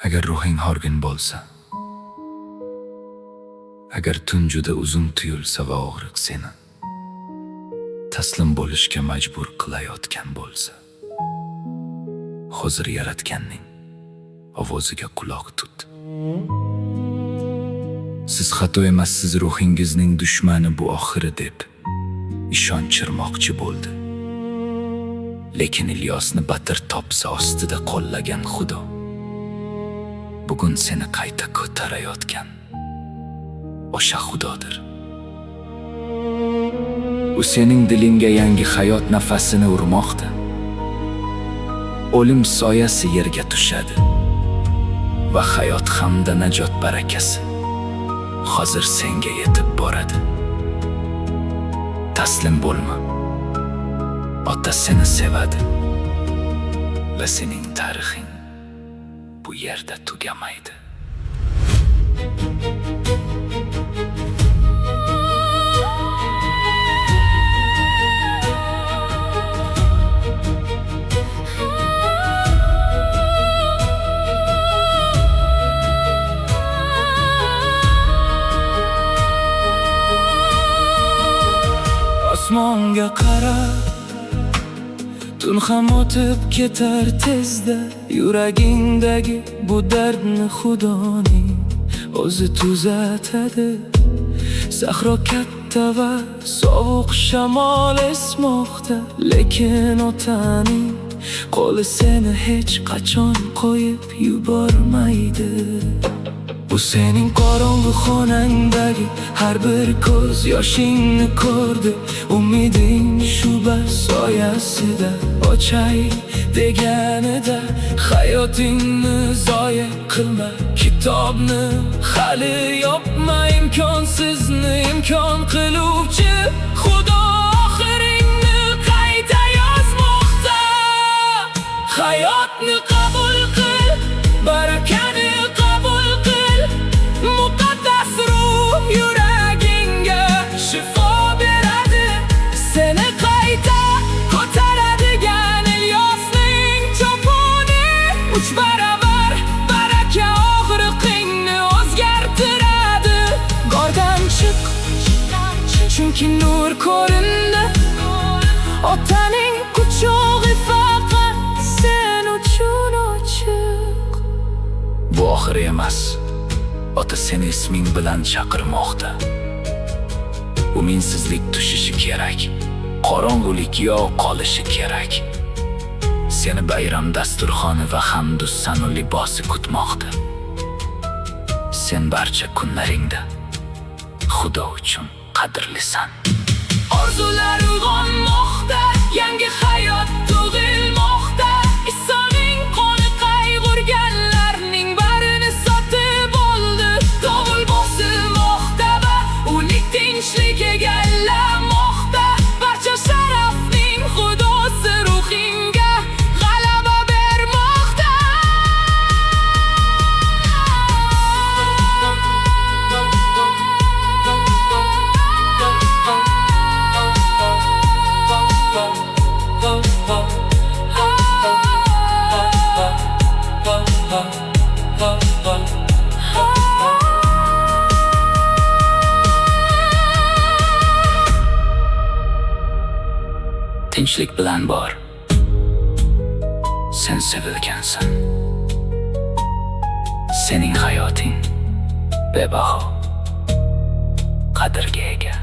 Agar ruhing horgin bo'lsa, agar tun juda uzun tuyulsa va og'riq seni taslim bo'lishga majbur qilayotgan bo'lsa, hozir Yaratganning ovoziga quloq tut. Siz xato emassiz, ruhingizning dushmani bu oxiri deb ishonchirmoqchi bo'ldi. Lekin Ilyosni Batir topsa ostida qo'llagan Xudo bugun seni qayta ko'tarayotgan o'sha Xudodir. U sening dilingga yangi hayot nafasini urmoqda. O'lim soyasi yerga tushadi va hayot hamda najot barakasi hozir senga yetib boradi. Taslim bo'lma. Ota seni sevadi va sening tarixing bu yerda tugamaydi. Osmonga qarab, tun ham o'tib ketar tezda. Yuragingdagi bu dardni Xudoning o'zi tuzatadi. Sahro katta va sovuq shamol esmoqda, lekin otaning qo'li seni hech qachon qo'yib yubormaydi. Bu sening qorong'u xonangdagi har bir ko'z yoshingni ko'rdi. Umiding shu soyasida ochay deganida, hayotingni zoya qilma. Kitobni hali yopma, imkonsizni imkon qiluvchi Xudo oxiringni qayta yozmoqda. Hayotni qabul qil, barakani qabul qil. Muqaddas ruh yuragingga shifo beradi, seni qayta ko'taradigan Ilyosning choponi. 3 baravar baraka og'riqingni o'zgartiradi. Gordan chiq, chunki nur ko'rindi. Otaning quchog'i faqat sen uchun ochiq. Bu oxiri emas. Ota seni isming bilan chaqirmoqda. Umidsizlik tushishi kerak, qorong'ulik yo qolishi kerak. Seni bayram dasturxoni va hamdu sanu libosi kutmoqda. Sen barcha kunlaringda Xudo uchun qadrlisan. Orzular uyg'onmoqda, yangi hayot tug'ilmoqda. Isoning qoni qayg'urganlarning barini sotib oldi. Davul bosilmoqda va uning tinchlik egallamoqda. Barcha sharafning Xudosi ruhingga g'alaba bermoqda. Tinchlik bilan bor. Sen sevilgansan. Sening hayoting bebaho qadrga ega.